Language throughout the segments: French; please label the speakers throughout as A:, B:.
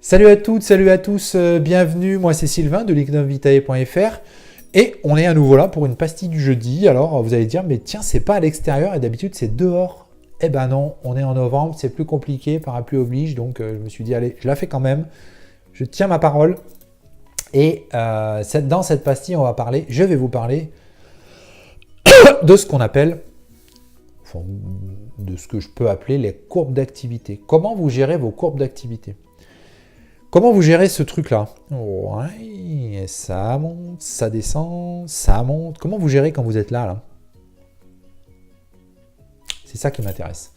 A: Salut à toutes, salut à tous, bienvenue, moi c'est Sylvain de lignumvitae.fr et on est à nouveau là pour une pastille du jeudi. Alors vous allez dire, mais tiens, c'est pas à l'extérieur et d'habitude c'est dehors. Eh ben non, on est en novembre, c'est plus compliqué, parapluie oblige, donc je me suis dit, allez, je la fais quand même, je tiens ma parole. Et dans cette pastille, je vais vous parler de ce qu'on appelle, enfin, de ce que je peux appeler les courbes d'activité. Comment vous gérez vos courbes d'activité ? Comment vous gérez ce truc-là? Ouais, ça monte, ça descend, ça monte. Comment vous gérez quand vous êtes là? C'est ça qui m'intéresse.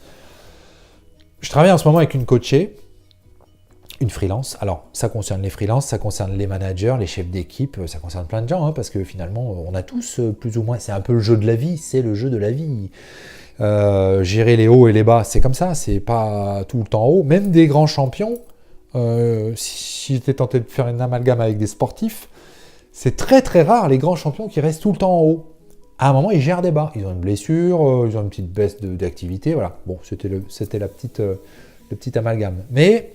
A: Je travaille en ce moment avec une coachée, une freelance. Alors, ça concerne les freelances, ça concerne les managers, les chefs d'équipe, ça concerne plein de gens, parce que finalement, on a tous plus ou moins, c'est un peu le jeu de la vie, c'est le jeu de la vie. Gérer les hauts et les bas, c'est comme ça, c'est pas tout le temps haut. Même des grands champions, si j'étais tenté de faire une amalgame avec des sportifs, c'est très très rare les grands champions qui restent tout le temps en haut. À un moment, ils gèrent des bas. Ils ont une blessure, ils ont une petite baisse d'activité, voilà. Bon, c'était le petit amalgame. Mais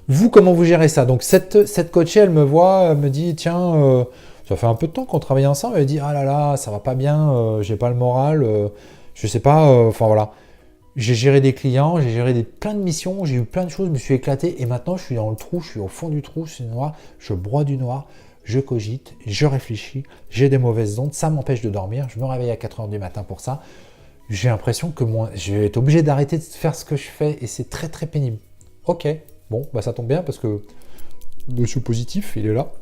A: vous, comment vous gérez ça? Donc cette coachée, elle me voit, elle me dit, tiens, ça fait un peu de temps qu'on travaille ensemble. Elle dit, ah là là, ça va pas bien, j'ai pas le moral, je sais pas, enfin voilà. J'ai géré des clients, j'ai géré plein de missions, j'ai eu plein de choses, je me suis éclaté et maintenant je suis dans le trou, je suis au fond du trou, c'est noir, je broie du noir, je cogite, je réfléchis, j'ai des mauvaises ondes, ça m'empêche de dormir, je me réveille à 4h du matin pour ça. J'ai l'impression que moi, je vais être obligé d'arrêter de faire ce que je fais et c'est très très pénible. Ok, bon, bah ça tombe bien parce que Monsieur Positif, il est là.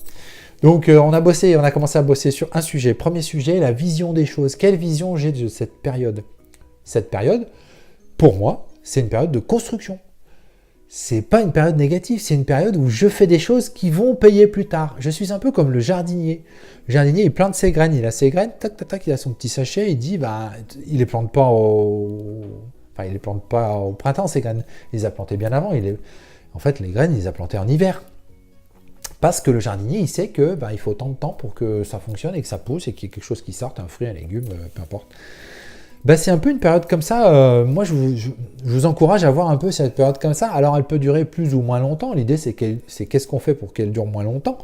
A: Donc on a commencé à bosser sur un sujet. Premier sujet, la vision des choses. Quelle vision j'ai de cette période? Cette période, pour moi, c'est une période de construction. C'est pas une période négative, c'est une période où je fais des choses qui vont payer plus tard. Je suis un peu comme le jardinier. Le jardinier, il plante ses graines, il a ses graines, tac, tac, tac, il a son petit sachet, il dit, bah, il les plante pas il les plante pas au printemps, ces graines. Il les a plantées bien avant. En fait, les graines, il les a plantées en hiver. Parce que le jardinier, il sait que il faut tant de temps pour que ça fonctionne et que ça pousse et qu'il y ait quelque chose qui sorte, un fruit, un légume, peu importe. C'est un peu une période comme ça. Moi, je vous encourage à voir un peu cette période comme ça. Alors, elle peut durer plus ou moins longtemps. L'idée, c'est qu'est-ce qu'on fait pour qu'elle dure moins longtemps?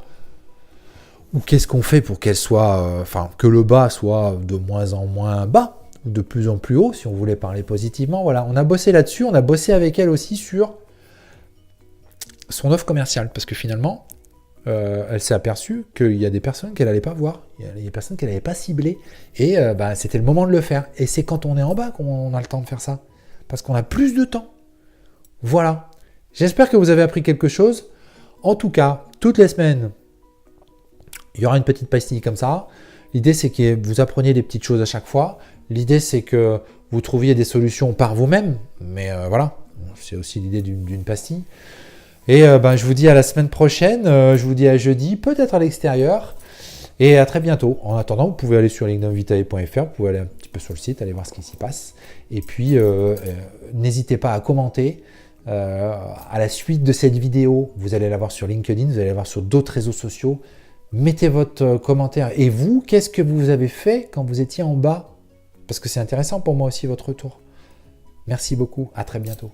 A: Ou qu'est-ce qu'on fait pour qu'elle soit... que le bas soit de moins en moins bas, ou de plus en plus haut, si on voulait parler positivement. Voilà, on a bossé là-dessus. On a bossé avec elle aussi sur son offre commerciale. Parce que finalement... elle s'est aperçue qu'il y a des personnes qu'elle n'allait pas voir, il y a des personnes qu'elle n'allait pas cibler, et c'était le moment de le faire. Et c'est quand on est en bas qu'on a le temps de faire ça, parce qu'on a plus de temps. Voilà. J'espère que vous avez appris quelque chose. En tout cas, toutes les semaines, il y aura une petite pastille comme ça. L'idée, c'est que vous appreniez des petites choses à chaque fois. L'idée, c'est que vous trouviez des solutions par vous-même, mais voilà, c'est aussi l'idée d'une pastille. Et je vous dis à la semaine prochaine, je vous dis à jeudi, peut-être à l'extérieur, et à très bientôt. En attendant, vous pouvez aller sur lignumvitae.fr, vous pouvez aller un petit peu sur le site, aller voir ce qui s'y passe. Et puis, n'hésitez pas à commenter. À la suite de cette vidéo, vous allez la voir sur LinkedIn, vous allez la voir sur d'autres réseaux sociaux. Mettez votre commentaire. Et vous, qu'est-ce que vous avez fait quand vous étiez en bas? Parce que c'est intéressant pour moi aussi votre retour. Merci beaucoup, à très bientôt.